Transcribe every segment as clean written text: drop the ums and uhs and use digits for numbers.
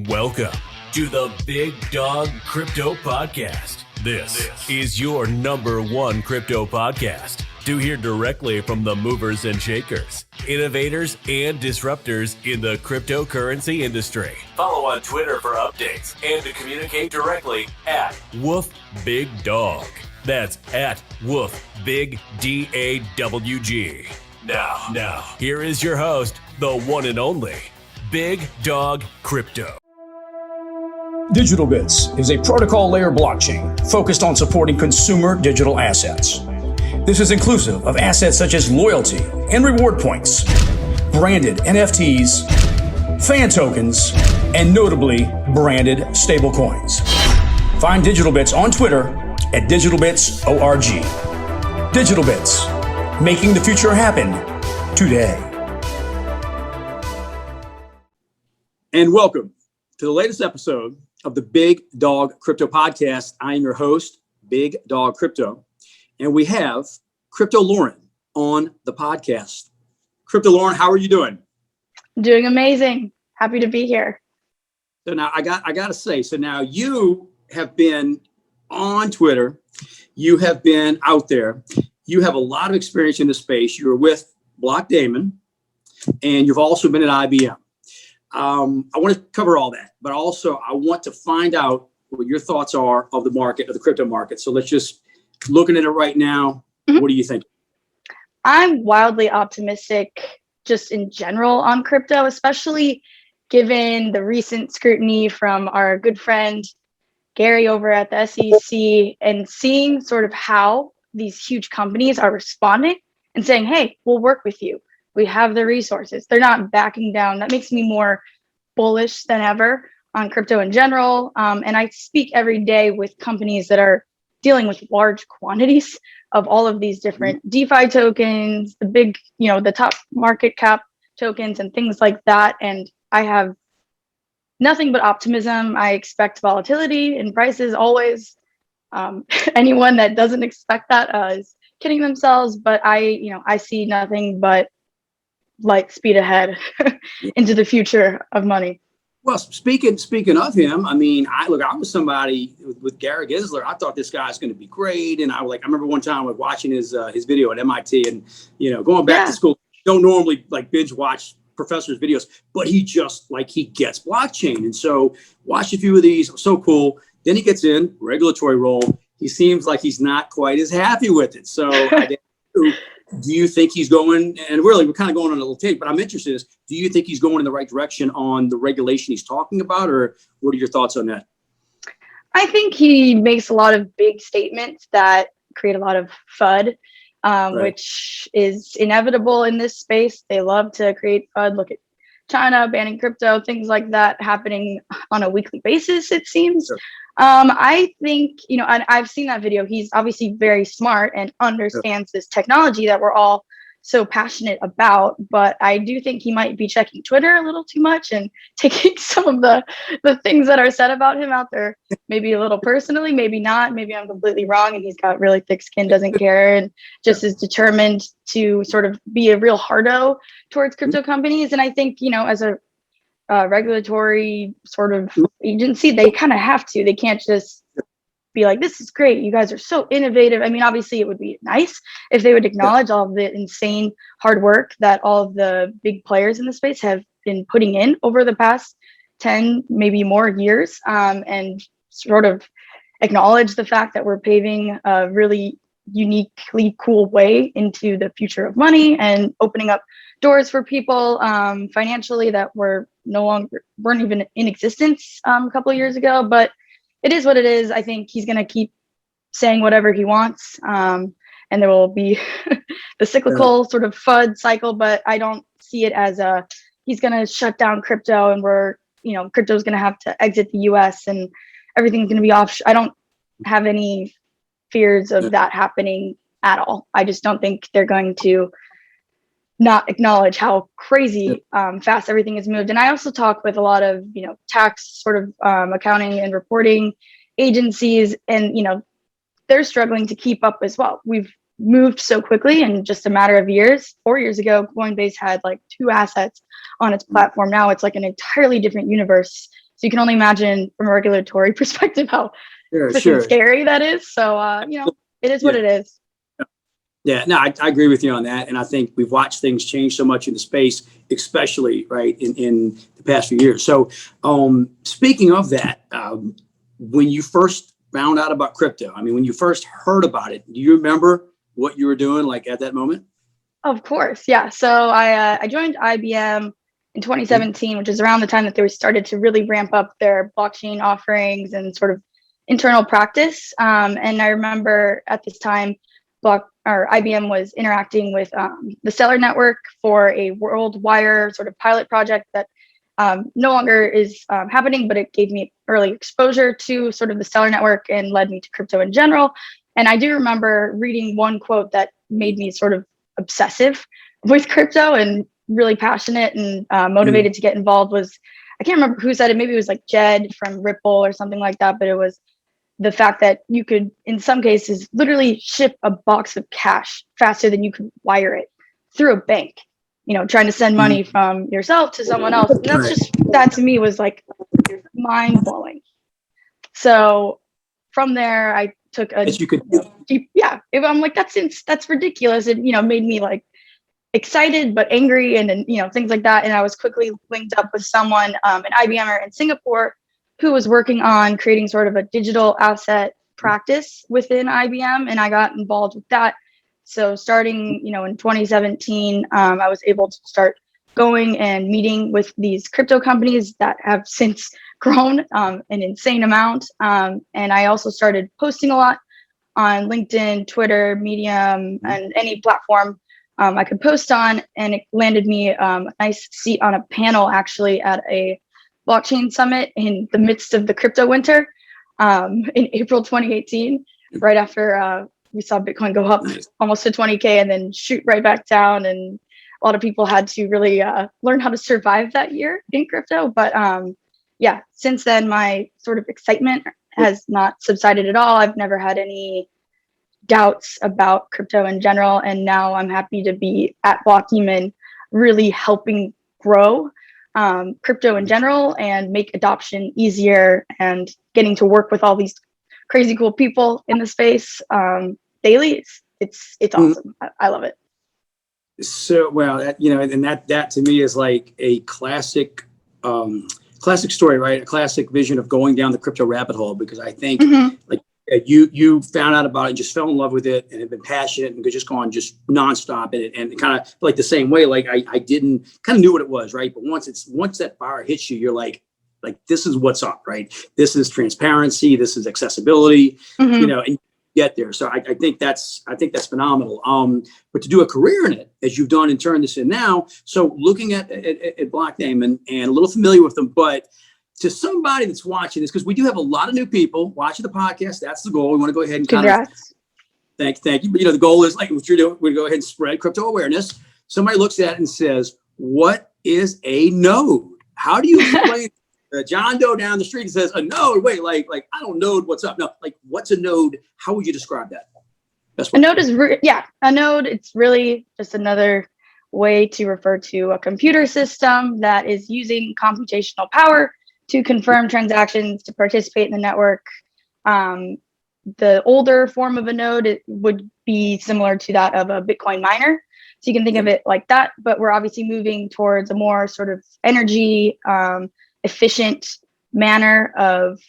Welcome to the Big Dawg Crypto Podcast. This is your number one crypto podcast to hear directly from the movers and shakers, innovators, and disruptors in the cryptocurrency industry. Follow on Twitter for updates and to communicate directly at Woof Big Dawg. That's at Woof Big DAWG. Now, here is your host, the one and only Big Dawg Crypto. Digital Bits is a protocol layer blockchain focused on supporting consumer digital assets. This is inclusive of assets such as loyalty and reward points, branded NFTs, fan tokens, and notably branded stablecoins. Find Digital Bits on Twitter at DigitalBitsORG. Digital Bits, making the future happen today. And welcome to the latest episode of the Big Dawg Crypto Podcast. I am your host, Big Dawg Crypto, and we have Crypto Lauren on the podcast. Crypto Lauren, how are you doing? Doing amazing. Happy to be here. So now I got to say, so now you have been on Twitter, you have been out there, you have a lot of experience in the space. You were with Blockdaemon, and you've also been at IBM. I want to cover all that, but also I want to find out what your thoughts are of the market, of the crypto market. So let's just looking at it right now. Mm-hmm. What do you think? I'm wildly optimistic just in general on crypto, especially given the recent scrutiny from our good friend Gary over at the SEC and seeing sort of how these huge companies are responding and saying, hey, we'll work with you. We have the resources. They're not backing down. That makes me more bullish than ever on crypto in general. And I speak every day with companies that are dealing with large quantities of all of these different DeFi tokens, the big, the top market cap tokens and things like that. And I have nothing but optimism. I expect volatility in prices always. Anyone that doesn't expect that is kidding themselves. But I see nothing but light speed ahead into the future of money. Well, speaking of him, I mean, I was somebody with Gary Gensler. I thought this guy's going to be great, and I remember one time watching his video at MIT, and going back to school, don't normally binge watch professors' videos, but he just he gets blockchain, and so watched a few of these. It was so cool. Then he gets in regulatory role. He seems like he's not quite as happy with it. So do you think he's going, and really we're kind of going on a little take, but I'm interested do you think he's going in the right direction on the regulation he's talking about, or what are your thoughts on that? I think he makes a lot of big statements that create a lot of FUD, which is inevitable in this space. They love to create FUD. Look at China banning crypto, things like that happening on a weekly basis, it seems. Sure. I think, and I've seen that video. He's obviously very smart and understands this technology that we're all so passionate about. But I do think he might be checking Twitter a little too much and taking some of the things that are said about him out there, maybe a little personally, maybe not. Maybe I'm completely wrong and he's got really thick skin, doesn't care, and just is determined to sort of be a real hardo towards crypto companies. And I think, as a regulatory sort of agency, they kind of have to. They can't just be like, this is great, you guys are so innovative. I mean, obviously it would be nice if they would acknowledge all of the insane hard work that all of the big players in the space have been putting in over the past 10, maybe more years, and sort of acknowledge the fact that we're paving a really uniquely cool way into the future of money and opening up doors for people financially that weren't even in existence a couple of years ago. But it is what it is. I think he's going to keep saying whatever he wants, and there will be the cyclical sort of FUD cycle, but I don't see it as he's going to shut down crypto and crypto is going to have to exit the US and everything's going to be off. I don't have any fears of that happening at all. I just don't think they're going to not acknowledge how crazy fast everything has moved. And I also talk with a lot of, tax sort of accounting and reporting agencies, and, they're struggling to keep up as well. We've moved so quickly in just a matter of years. 4 years ago, Coinbase had 2 assets on its platform. Now it's an entirely different universe So you can only imagine from a regulatory perspective how freaking scary that is. So, it is what it is. Yeah, no, I agree with you on that. And I think we've watched things change so much in the space, especially right in the past few years. So speaking of that, when you first found out about crypto, I mean, when you first heard about it, do you remember what you were doing like at that moment? Of course. Yeah. So I joined IBM in 2017, which is around the time that they started to really ramp up their blockchain offerings and sort of internal practice. And I remember at this time, IBM was interacting with the Stellar Network for a WorldWire sort of pilot project that no longer is happening, but it gave me early exposure to sort of the Stellar Network and led me to crypto in general. And I do remember reading one quote that made me sort of obsessive with crypto and really passionate and motivated to get involved. I can't remember who said it. Maybe it was like Jed from Ripple or something like that, but it was the fact that you could, in some cases, literally ship a box of cash faster than you could wire it through a bank, trying to send money from yourself to someone else. And that to me was like mind blowing. So from there, I took a deep, I'm like, that's ridiculous. It, made me like excited, but angry and things like that. And I was quickly linked up with someone, an IBMer in Singapore, who was working on creating sort of a digital asset practice within IBM. And I got involved with that. So starting, in 2017, I was able to start going and meeting with these crypto companies that have since grown an insane amount. And I also started posting a lot on LinkedIn, Twitter, Medium, and any platform I could post on. And it landed me a nice seat on a panel actually at a blockchain summit in the midst of the crypto winter in April 2018, right after we saw Bitcoin go up almost to 20K and then shoot right back down. And a lot of people had to really learn how to survive that year in crypto. But since then, my sort of excitement has not subsided at all. I've never had any doubts about crypto in general. And now I'm happy to be at Blockdaemon, really helping grow crypto in general and make adoption easier and getting to work with all these crazy cool people in the space daily. It's awesome. I love it. So, well, and that to me is like a classic story, right? A classic vision of going down the crypto rabbit hole, because I think like you found out about it, just fell in love with it, and have been passionate and just gone just nonstop in it, and kind of like the same way. Like I didn't kind of knew what it was, right? But once that fire hits you, you're like this is what's up, right? This is transparency, this is accessibility, and you get there. So I think that's phenomenal. But to do a career in it, as you've done and turned this in now, so looking at Blockdaemon and a little familiar with them, but to somebody that's watching this, because we do have a lot of new people watching the podcast. That's the goal. We want to go ahead and congrats. Thank you. But the goal is like what you're doing. We go ahead and spread crypto awareness. Somebody looks at it and says, "What is a node?" How do you explain John Doe down the street and says, "A node"? Wait, like I don't know what's up. No, like what's a node? How would you describe that? A node is a node. It's really just another way to refer to a computer system that is using computational power to confirm transactions, to participate in the network. The older form of a node would be similar to that of a Bitcoin miner. So you can think of it like that, but we're obviously moving towards a more sort of energy efficient manner of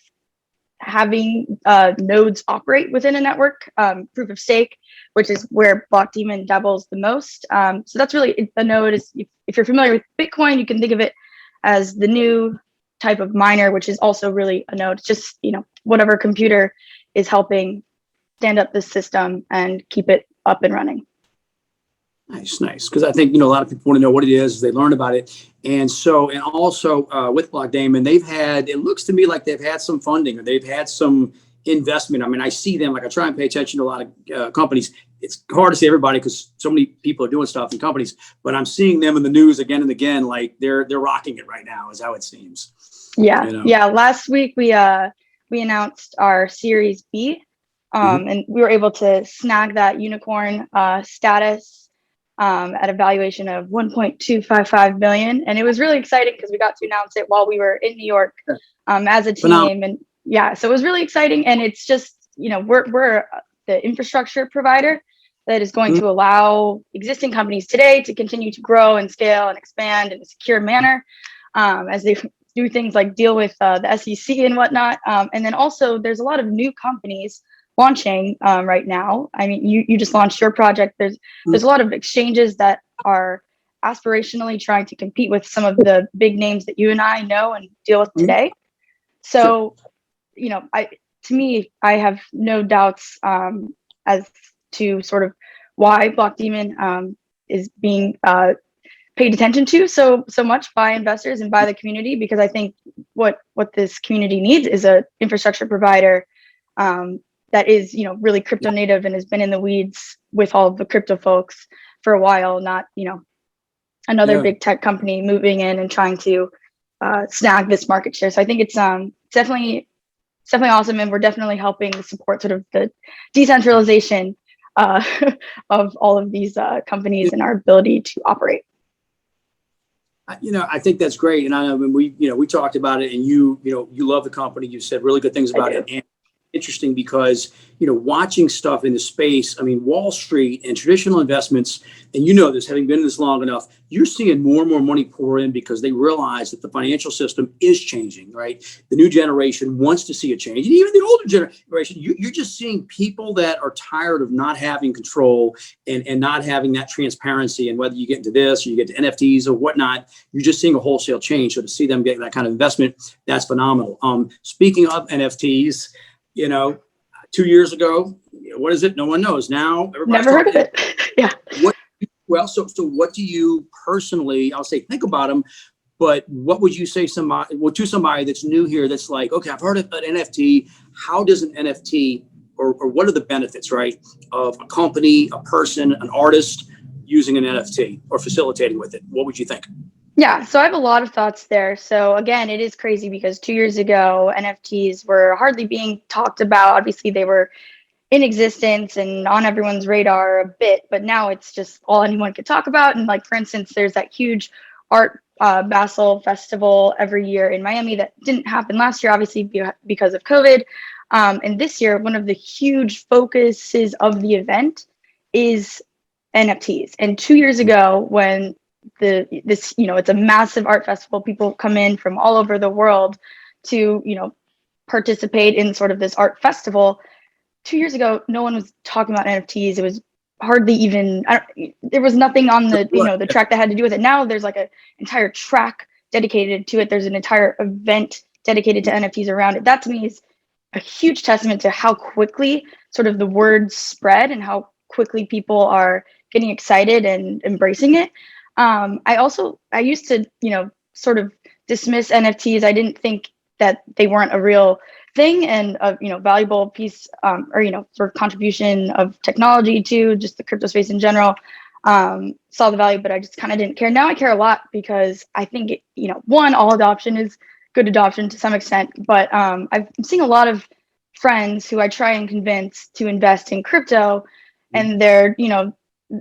having nodes operate within a network, proof of stake, which is where Blockdaemon dabbles the most. So that's really a node. Is if you're familiar with Bitcoin, you can think of it as the new type of miner, which is also really a node. It's just whatever computer is helping stand up this system and keep it up and running. Nice. Because I think a lot of people want to know what it is. They learn about it, and also with Blockdaemon, it looks to me like they've had some funding or they've had some investment. I mean, I see them, like I try and pay attention to a lot of companies. It's hard to see everybody because so many people are doing stuff in companies, but I'm seeing them in the news again and again. Like they're rocking it right now, is how it seems. Yeah. Last week we announced our Series B, and we were able to snag that unicorn status at a valuation of 1.255 million. And it was really exciting because we got to announce it while we were in New York as a team. And yeah, so it was really exciting. And it's just, we're the infrastructure provider that is going to allow existing companies today to continue to grow and scale and expand in a secure manner as they do things like deal with the SEC and whatnot. And then also there's a lot of new companies launching right now. I mean, you just launched your project. There's a lot of exchanges that are aspirationally trying to compete with some of the big names that you and I know and deal with today. So, to me, I have no doubts as to sort of why Blockdaemon is being paid attention to so much by investors and by the community, because I think what this community needs is a infrastructure provider that is really crypto native and has been in the weeds with all of the crypto folks for a while, not another big tech company moving in and trying to snag this market share. So I think it's definitely awesome, and we're definitely helping support sort of the decentralization of all of these companies and our ability to operate. I think that's great. And I know when we talked about it, and you love the company. You said really good things about it. And interesting because, watching stuff in the space, I mean, Wall Street and traditional investments, and this, having been in this long enough, you're seeing more and more money pour in because they realize that the financial system is changing, right? The new generation wants to see a change. And even the older generation, you're just seeing people that are tired of not having control and not having that transparency. And whether you get into this or you get to NFTs or whatnot, you're just seeing a wholesale change. So to see them get that kind of investment, that's phenomenal. Speaking of NFTs, 2 years ago, what is it? No one knows. Now everybody's never heard of it. Yeah. So what do you personally, I'll say, think about them, but what would you say to somebody that's new here that's like, okay, I've heard of an NFT. How does an NFT or what are the benefits, right, of a company, a person, an artist using an NFT or facilitating with it? What would you think? Yeah, so I have a lot of thoughts there. So again, it is crazy because 2 years ago, NFTs were hardly being talked about. Obviously, they were in existence and on everyone's radar a bit, but now it's just all anyone could talk about. And like, for instance, there's that huge art Basel festival every year in Miami that didn't happen last year, obviously because of COVID. And this year, one of the huge focuses of the event is NFTs. And 2 years ago, when it's a massive art festival, people come in from all over the world to participate in sort of this art festival. 2 years ago, no one was talking about NFTs. It was hardly even, there was nothing on the the track that had to do with it. Now there's like an entire track dedicated to it. There's an entire event dedicated to NFTs around it. That to me is a huge testament to how quickly sort of the word spread and how quickly people are getting excited and embracing it. I used to, sort of dismiss NFTs. I didn't think that they weren't a real thing and a, valuable piece or, sort of contribution of technology to just the crypto space in general. Saw the value, but I just kind of didn't care. Now I care a lot because I think, one, all adoption is good adoption to some extent, but I'm seeing a lot of friends who I try and convince to invest in crypto, and they're,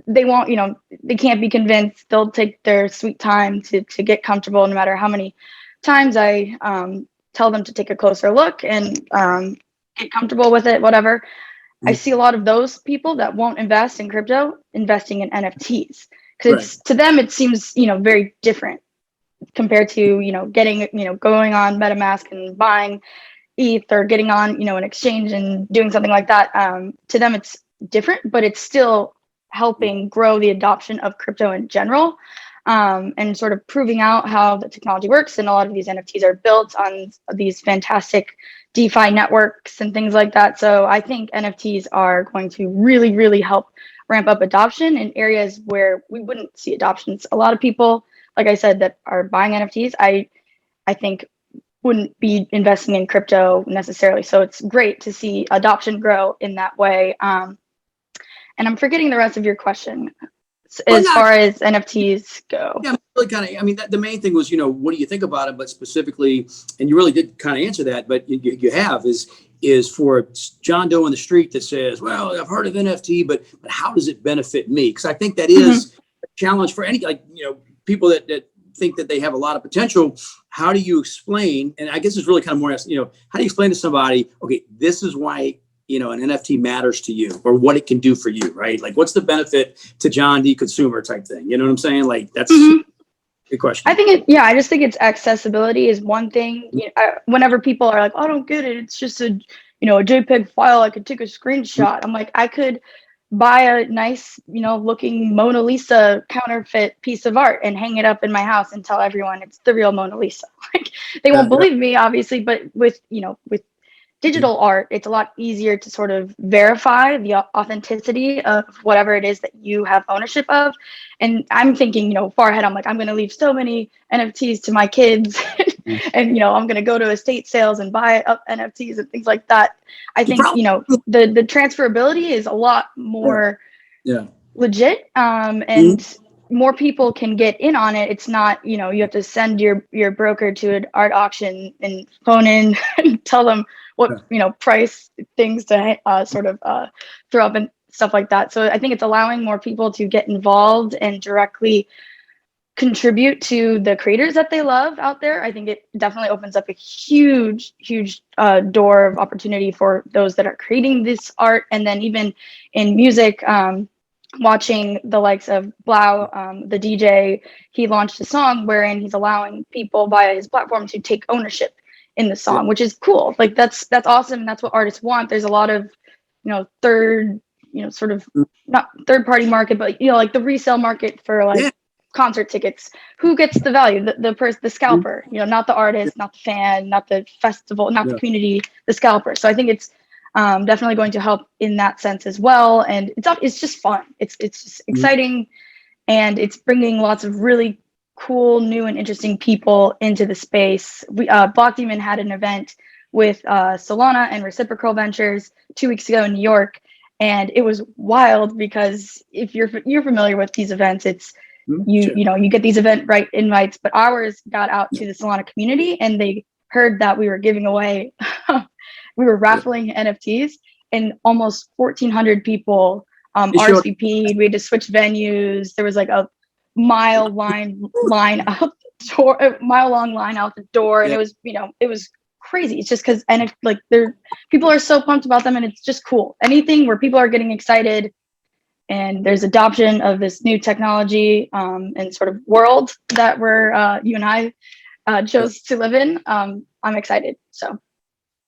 they won't, they can't be convinced. They'll take their sweet time to get comfortable, no matter how many times I tell them to take a closer look and get comfortable with it, whatever. I see a lot of those people that won't invest in crypto investing in NFTs because to them it seems, very different compared to, getting, going on MetaMask and buying ETH or getting on, an exchange and doing something like that. To them it's different, but it's still helping grow the adoption of crypto in general, and sort of proving out how the technology works. And a lot of these NFTs are built on these fantastic DeFi networks and things like that. So I think NFTs are going to really, really help ramp up adoption in areas where we wouldn't see adoptions. A lot of people, like I said, that are buying NFTs, I think wouldn't be investing in crypto necessarily. So it's great to see adoption grow in that way. And I'm forgetting the rest of your question as far as NFTs go. Yeah, really kind of. I mean, the main thing was, what do you think about it? But specifically, and you really did kind of answer that. But you have is for John Doe in the street that says, "Well, I've heard of NFT, but how does it benefit me?" Because I think that is challenge for any, like, people that think that they have a lot of potential. How do you explain, and I guess it's really kind of more, how do you explain to somebody, okay, this is why, an NFT matters to you, or what it can do for you, right? Like, what's the benefit to John D consumer type thing? You know what I'm saying? Like, that's a good question. I think I just think it's accessibility is one thing. Whenever people are like, oh, I don't get it, it's just a JPEG file, I could take a screenshot. I'm like, I could buy a nice, looking Mona Lisa counterfeit piece of art and hang it up in my house and tell everyone it's the real Mona Lisa. Like, they won't believe me, obviously, but with digital art, it's a lot easier to sort of verify the authenticity of whatever it is that you have ownership of. And I'm thinking, far ahead. I'm like, I'm going to leave so many NFTs to my kids, and I'm going to go to estate sales and buy up NFTs and things like that. I think the transferability is a lot more legit, and more people can get in on it. It's not, you have to send your broker to an art auction and phone in and tell them what price things to throw up and stuff like that. So I think it's allowing more people to get involved and directly contribute to the creators that they love out there. I think it definitely opens up a huge door of opportunity for those that are creating this art. And then even in music, watching the likes of Blau, the DJ, he launched a song wherein he's allowing people via his platform to take ownership in the song, which is cool. Like, that's awesome. And that's what artists want. There's a lot of, third, sort of not third party market, but, like the resale market for like concert tickets. Who gets the value? The scalper, not the artist, not the fan, not the festival, not the community, the scalper. So I think it's definitely going to help in that sense as well. And it's just fun. It's just exciting, and it's bringing lots of really cool, new and interesting people into the space. Blockdaemon had an event with Solana and Reciprocal Ventures 2 weeks ago in New York, and it was wild because if you're familiar with these events, it's you get these Eventbrite invites, but ours got out to the Solana community, and they heard that we were giving away, we were raffling NFTs, and almost 1,400 people RSVP'd. We had to switch venues. There was like a mile long line out the door, and it was crazy. It's just because people are so pumped about them, and it's just cool. Anything where people are getting excited and there's adoption of this new technology and sort of world that you and I chose to live in. I'm excited. So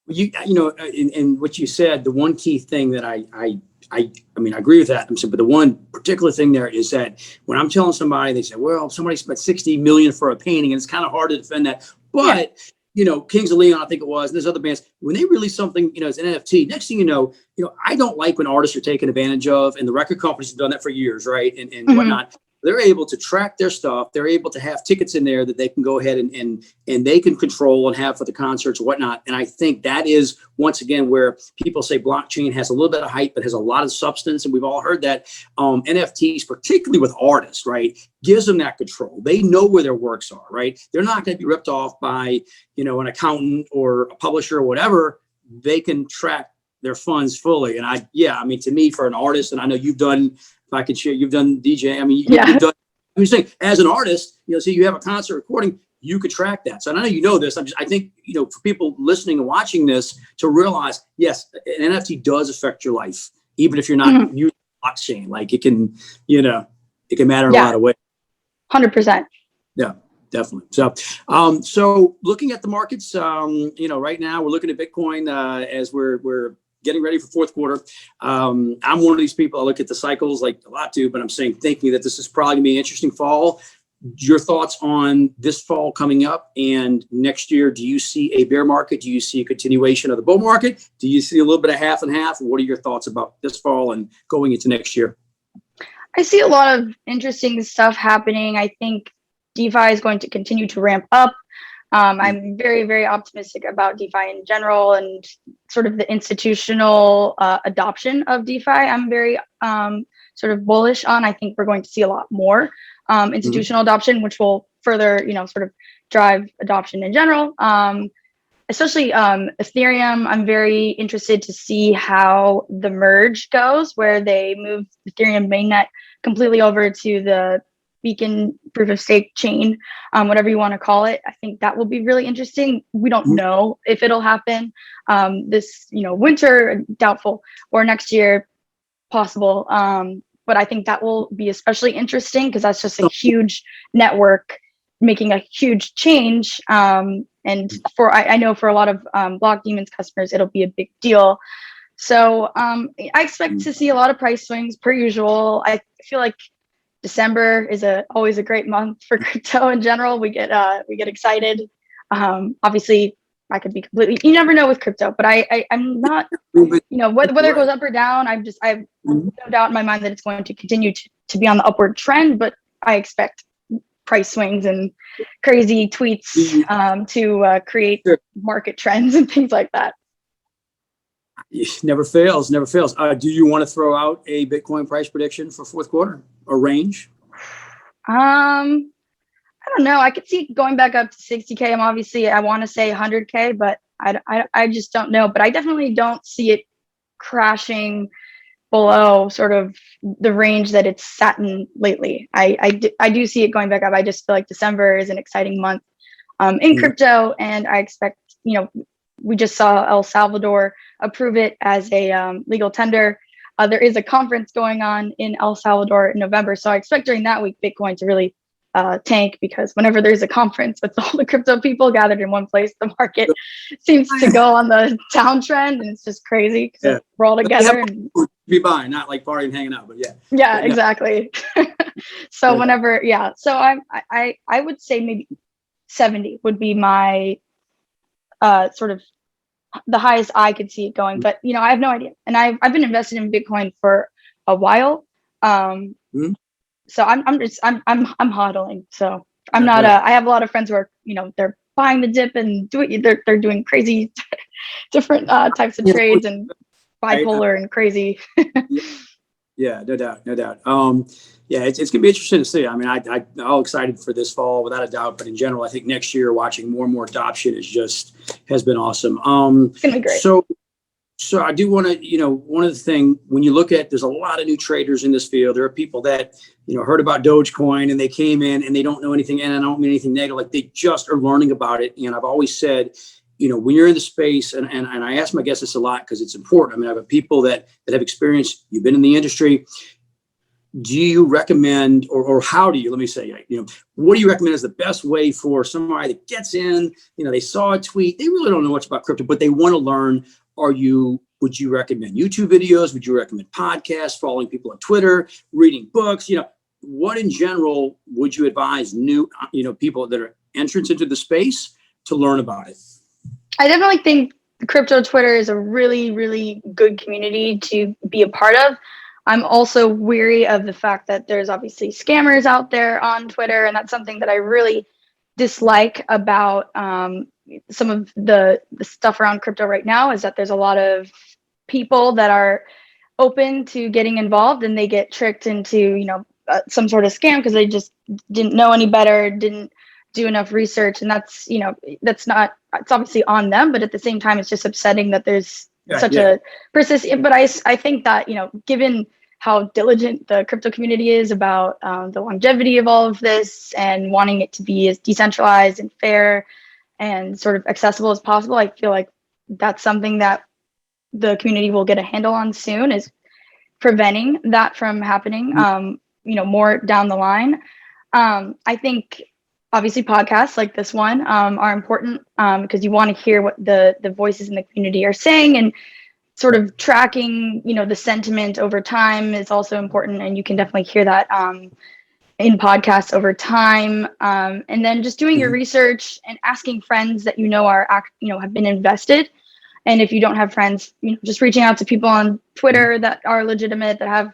in what you said, the one key thing that I agree with that. But the one particular thing there is that when I'm telling somebody, they say, well, somebody spent $60 million for a painting, and it's kind of hard to defend that. But, Kings of Leon, I think it was, and there's other bands, when they release something, as an NFT, next thing you know, I don't like when artists are taken advantage of, and the record companies have done that for years, right? And whatnot. They're able to track their stuff. They're able to have tickets in there that they can go ahead and they can control and have for the concerts and whatnot. And I think that is, once again, where people say blockchain has a little bit of hype, but has a lot of substance. And we've all heard that NFTs, particularly with artists, right, gives them that control. They know where their works are, right? They're not going to be ripped off by, an accountant or a publisher or whatever. They can track their funds fully. And to me, for an artist, and I know you've done, if I could share, you've done DJ. You've done. I'm saying, as an artist, so you have a concert recording, you could track that. So I know this. I think for people listening and watching this to realize, yes, an NFT does affect your life, even if you're not using blockchain. Like, it can, it can matter in a lot of ways. 100%. Yeah, definitely. So looking at the markets, right now we're looking at Bitcoin as we're getting ready for fourth quarter. I'm one of these people, I look at the cycles like a lot too, but I'm thinking that this is probably gonna be an interesting fall. Your thoughts on this fall coming up and next year? Do you see a bear market? Do you see a continuation of the bull market? Do you see a little bit of half and half? What are your thoughts about this fall and going into next year? I see a lot of interesting stuff happening. I think DeFi is going to continue to ramp up. I'm very, very optimistic about DeFi in general and sort of the institutional adoption of DeFi. I'm very sort of bullish on. I think we're going to see a lot more institutional adoption, which will further, sort of drive adoption in general. Especially Ethereum, I'm very interested to see how the merge goes, where they move Ethereum mainnet completely over to the beacon proof of stake chain, whatever you want to call it. I think that will be really interesting. We don't know if it'll happen this, winter, doubtful, or next year, possible. But I think that will be especially interesting because that's just a huge network making a huge change. And I know for a lot of Blockdaemon's customers, it'll be a big deal. So I expect to see a lot of price swings per usual. I feel like December is always a great month for crypto in general. We get excited. Obviously, I could be you never know with crypto, but I'm not, whether it goes up or down, I have no doubt in my mind that it's going to continue to be on the upward trend, but I expect price swings and crazy tweets to create market trends and things like that. Never fails. Do you want to throw out a Bitcoin price prediction for fourth quarter or range? I don't know. I could see it going back up to 60K. I want to say 100K, but I just don't know. But I definitely don't see it crashing below sort of the range that it's sat in lately. I do see it going back up. I just feel like December is an exciting month in crypto, and I expect, we just saw El Salvador approve it as a legal tender. There is a conference going on in El Salvador in November, so I expect during that week Bitcoin to really tank, because whenever there's a conference with all the crypto people gathered in one place, the market seems to go on the downtrend, and it's just crazy because we're all together and be buying, not like partying, hanging out, but exactly. So whenever, so I would say maybe 70 would be my sort of the highest I could see it going, but I have no idea, and I've been invested in Bitcoin for a while. So I'm hodling. So I'm not I have a lot of friends who are, they're buying the dip and they're doing crazy different types of trades and bipolar and crazy. Yeah, no doubt. It's gonna be interesting to see. I mean, I'm all excited for this fall without a doubt, but in general, I think next year watching more and more adoption has been awesome. It's gonna be great. So I do want to, one of the things, when you look at, there's a lot of new traders in this field. There are people that, heard about Dogecoin and they came in and they don't know anything, and I don't mean anything negative, like they just are learning about it. And I've always said, when you're in the space, and I ask my guests this a lot because it's important. I mean, I have people that have experience, you've been in the industry. Do you recommend, or how do you, let me say, what do you recommend as the best way for somebody that gets in, they saw a tweet, they really don't know much about crypto, but they want to learn. Would you recommend YouTube videos? Would you recommend podcasts, following people on Twitter, reading books? What in general would you advise new, people that are entrants into the space to learn about it? I definitely think crypto Twitter is a really, really good community to be a part of. I'm also weary of the fact that there's obviously scammers out there on Twitter, and that's something that I really dislike about some of the stuff around crypto right now, is that there's a lot of people that are open to getting involved, and they get tricked into some sort of scam because they just didn't know any better, didn't do enough research, and that's it's obviously on them, but at the same time it's just upsetting that there's such a persistent. But I think that given how diligent the crypto community is about the longevity of all of this and wanting it to be as decentralized and fair and sort of accessible as possible, I feel like that's something that the community will get a handle on soon, is preventing that from happening, more down the line. I think obviously podcasts like this one are important because you want to hear what the voices in the community are saying, and sort of tracking, the sentiment over time is also important. And you can definitely hear that in podcasts over time. And then just doing your research and asking friends that have been invested. And if you don't have friends, just reaching out to people on Twitter that are legitimate, that have,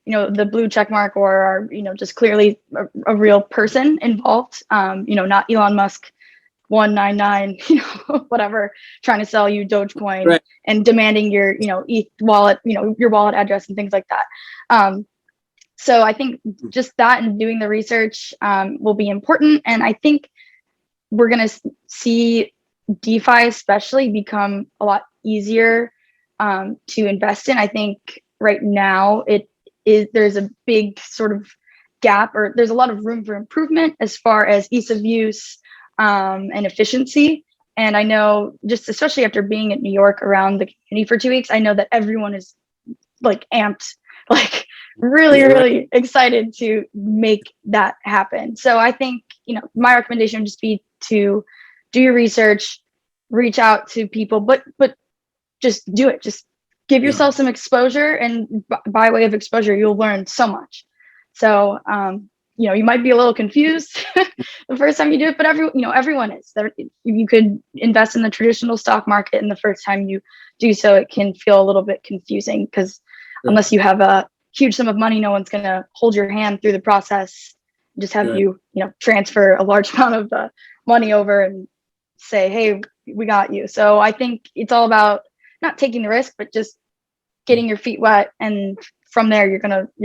the blue check mark, or are, just clearly a real person involved, not Elon Musk 199, whatever, trying to sell you Dogecoin and demanding your, ETH wallet, your wallet address and things like that. So I think just that and doing the research will be important. And I think we're going to see DeFi especially become a lot easier to invest in. I think right now there's a big sort of gap, or there's a lot of room for improvement as far as ease of use and efficiency. And I know, just especially after being in New York around the community for 2 weeks, I know that everyone is like amped, like really excited to make that happen. So I think, my recommendation would just be to do your research, reach out to people, but just do it. Just give yourself some exposure, and by way of exposure, you'll learn so much. So, you might be a little confused the first time you do it, but everyone is. You could invest in the traditional stock market, and the first time you do so, it can feel a little bit confusing because unless you have a huge sum of money, no one's going to hold your hand through the process. Just have you transfer a large amount of money over and say, hey, we got you. So I think it's all about not taking the risk, but just getting your feet wet, and from there you're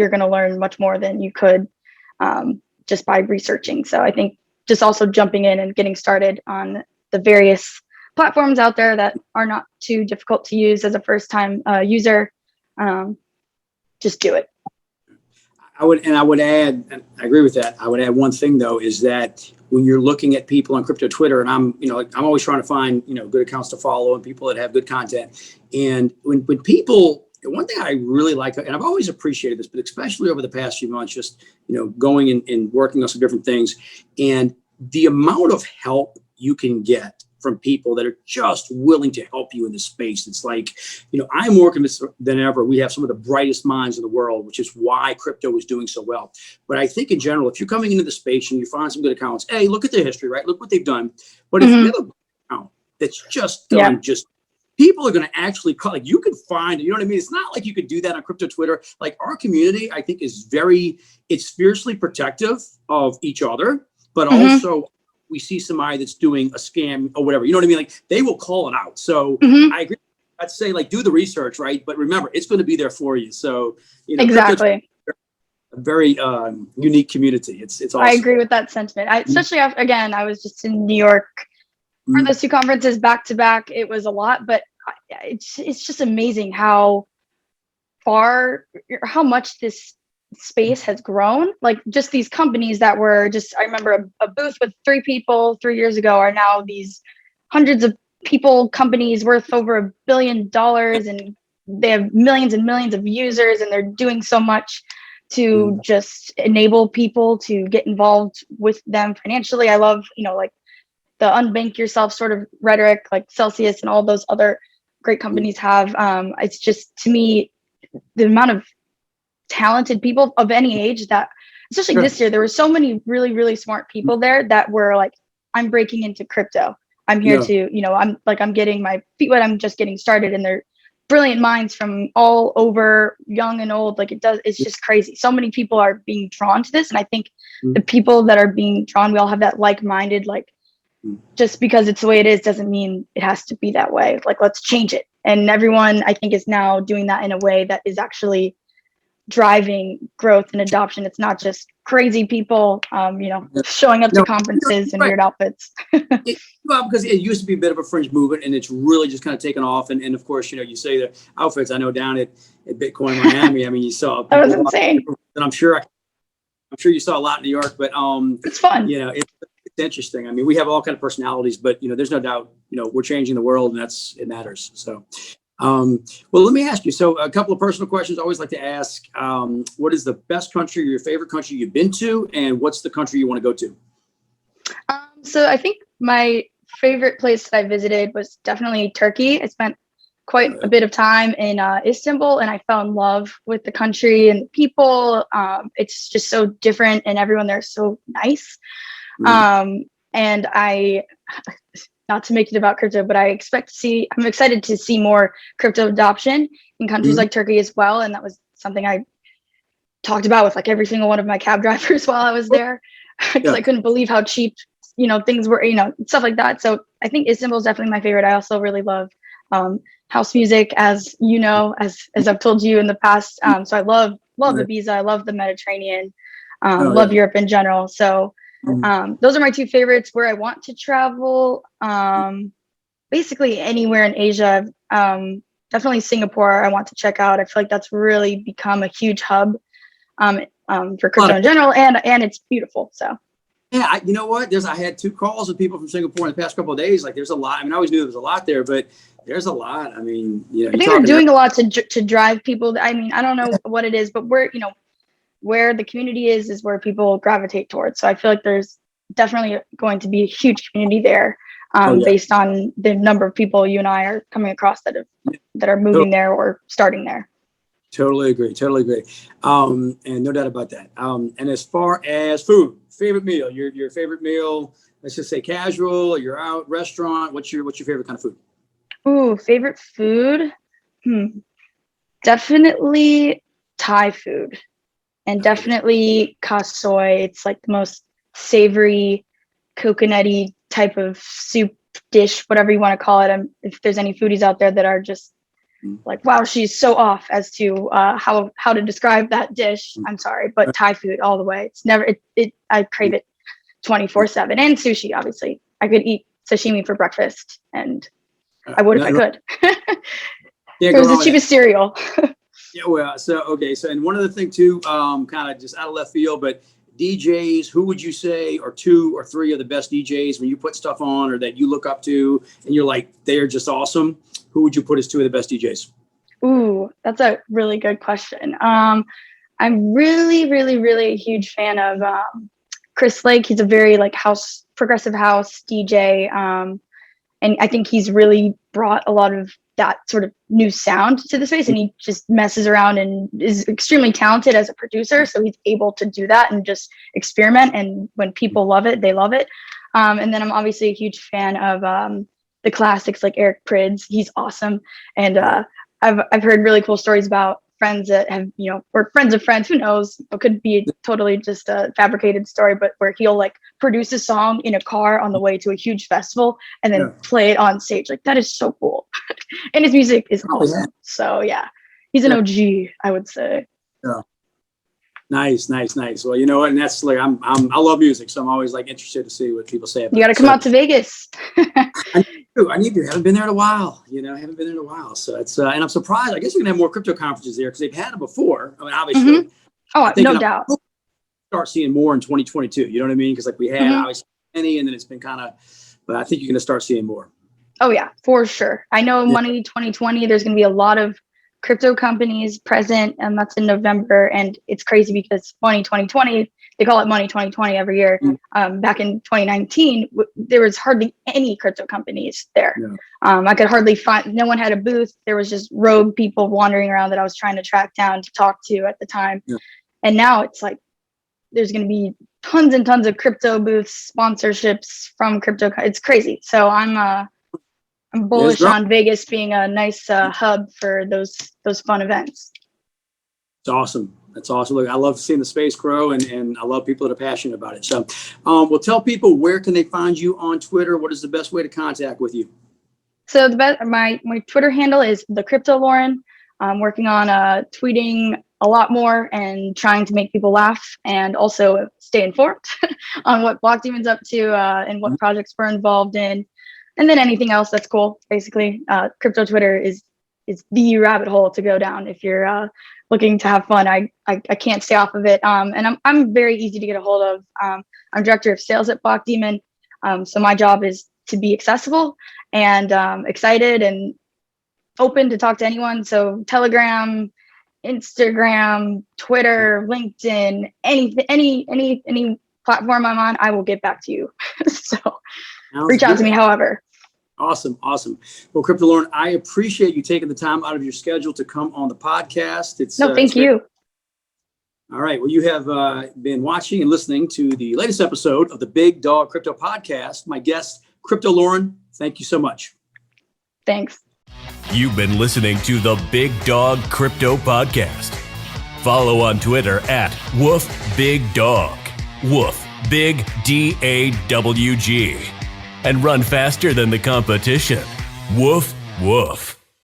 gonna learn much more than you could just by researching. So I think just also jumping in and getting started on the various platforms out there that are not too difficult to use as a first time user. Just do it. I would add, and I agree with that. I would add one thing though, is that when you're looking at people on crypto Twitter, and I'm always trying to find, good accounts to follow and people that have good content. And when people, one thing I really like, and I've always appreciated this, but especially over the past few months, just, going and working on some different things, and the amount of help you can get from people that are just willing to help you in this space. It's like, I'm more convinced than ever we have some of the brightest minds in the world, which is why crypto is doing so well. But I think in general, if you're coming into the space and you find some good accounts, hey, look at their history, right? Look what they've done. But if you have an account that's just done people are going to actually call, like, you can find, you know what I mean? It's not like you could do that on crypto Twitter. Like, our community, I think, it's fiercely protective of each other, but also we see somebody that's doing a scam or whatever, you know what I mean? Like, they will call it out. So I agree. I'd say, like, do the research, right? But remember, it's going to be there for you. So, Exactly. A very unique community. It's awesome. I agree with that sentiment. Especially after, again, I was just in New York for those two conferences back to back. It was a lot, but it's just amazing how much this space has grown. Like, just these companies that were just, I remember a booth with 3 people 3 years ago are now these hundreds of people companies worth over $1 billion, and they have millions and millions of users, and they're doing so much to just enable people to get involved with them financially. I love, like the unbank yourself sort of rhetoric, like Celsius and all those other great companies have. It's just, to me, the amount of talented people of any age that, especially this year, there were so many really, really smart people there that were like, I'm breaking into crypto. I'm here to, I'm getting my feet wet. I'm just getting started. And they're brilliant minds from all over, young and old. Like, it's just crazy. So many people are being drawn to this. And I think the people that are being drawn, we all have that like-minded, like, just because it's the way it is doesn't mean it has to be that way. Like, let's change it. And everyone, I think, is now doing that in a way that is actually driving growth and adoption. It's not just crazy people, showing up to conferences in weird outfits. Well, because it used to be a bit of a fringe movement, and it's really just kind of taken off. And of course, you say the outfits. I know down at Bitcoin Miami, I mean, you saw that was insane. And I'm sure you saw a lot in New York, but it's fun. It's interesting. I mean, we have all kind of personalities, but there's no doubt, we're changing the world, and it matters. So, well, let me ask you. So, a couple of personal questions I always like to ask. What is the best country, or your favorite country you've been to, and what's the country you want to go to? So I think my favorite place that I visited was definitely Turkey. I spent quite a bit of time in Istanbul, and I fell in love with the country and the people. It's just so different, and everyone there is so nice. And I, not to make it about crypto, but I'm excited to see more crypto adoption in countries like Turkey as well. And that was something I talked about with like every single one of my cab drivers while I was there, because I couldn't believe how cheap, things were, stuff like that. So I think Istanbul is definitely my favorite. I also really love house music, as as I've told you in the past. So I love Ibiza. I love the Mediterranean, love Europe in general. So those are my 2 favorites. Where I want to travel, basically anywhere in Asia. Definitely Singapore I want to check out. I feel like that's really become a huge hub. for crypto in general, and it's beautiful. So. Yeah, you know what? I had 2 calls with people from Singapore in the past couple of days. Like, there's a lot. I mean, I always knew there was a lot there, but there's a lot. I mean, you know, I think they're doing a lot to drive people. I mean, I don't know what it is, but where the community is where people gravitate towards. So I feel like there's definitely going to be a huge community there, based on the number of people you and I are coming across that are moving there or starting there. Totally agree. And no doubt about that. And as far as food, favorite meal, your favorite meal, let's just say casual, you're out, restaurant, what's your favorite kind of food? Ooh, favorite food? Definitely Thai food, and definitely kasoi. It's like the most savory, coconutty type of soup dish, whatever you want to call it. If there's any foodies out there that are just like, wow, she's so off as to how to describe that dish, I'm sorry, but Thai food all the way. It's never I crave it 24/7. And sushi, obviously. I could eat sashimi for breakfast, and I would if I could. It was the cheapest cereal. Yeah, well, so and one other thing too, kind of just out of left field, but DJs, who would you say are 2 or 3 of the best DJs when you put stuff on, or that you look up to and you're like, they're just awesome? Who would you put as 2 of the best DJs? Ooh, that's a really good question. I'm really, really, really a huge fan of Chris Lake. He's a very progressive house DJ. And I think he's really brought a lot of that sort of new sound to the space, and he just messes around and is extremely talented as a producer. So he's able to do that and just experiment. And when people love it, they love it. And then I'm obviously a huge fan of the classics like Eric Prydz. He's awesome. And I've heard really cool stories about friends that have, or friends of friends, who knows, it could be totally just a fabricated story, but where he'll produce a song in a car on the way to a huge festival and then play it on stage. Like, that is so cool. And his music is awesome. Yeah. So yeah, he's an OG, I would say. Yeah. Nice. Well, you know what? And that's I love music. So I'm always interested to see what people say about it. You got to come out to Vegas. I need to. Haven't been there in a while. So it's and I'm surprised. I guess you're gonna have more crypto conferences there because they've had them before. I mean, obviously. Mm-hmm. Oh, no doubt. Start seeing more in 2022. You know what I mean? Because we had obviously many, and then it's been but I think you're gonna start seeing more. Oh yeah, for sure. I know Money 2020. There's gonna be a lot of crypto companies present, and that's in November. And it's crazy because Money 2020. They call it Money 2020 every year. Back in 2019, there was hardly any crypto companies there. Yeah. I could hardly find, no one had a booth. There was just rogue people wandering around that I was trying to track down to talk to at the time. Yeah. And now it's there's going to be tons and tons of crypto booths, sponsorships from crypto. It's crazy. So I'm bullish on Vegas being a nice hub for those fun events. It's awesome. That's awesome. Look, I love seeing the space grow, and I love people that are passionate about it. So we'll tell people, where can they find you on Twitter? What is the best way to contact with you? So my Twitter handle is the Crypto Lauren. I'm working on tweeting a lot more and trying to make people laugh, and also stay informed on what Blockdaemon's up to and what projects we're involved in, and then anything else that's cool. Basically, crypto Twitter is the rabbit hole to go down if you're looking to have fun. I can't stay off of it. And I'm very easy to get a hold of. I'm director of sales at Blockdaemon. So my job is to be accessible and excited and open to talk to anyone. So Telegram, Instagram, Twitter, LinkedIn, any platform I'm on, I will get back to you. So reach out to me however. Awesome. Well, Crypto Lauren, I appreciate you taking the time out of your schedule to come on the podcast. Thank you. All right. Well, you have been watching and listening to the latest episode of the Big Dawg Crypto Podcast. My guest, Crypto Lauren, thank you so much. Thanks. You've been listening to the Big Dawg Crypto Podcast. Follow on Twitter at WoofBigDawg. Woof, Big DAWG. And run faster than the competition. Woof, woof.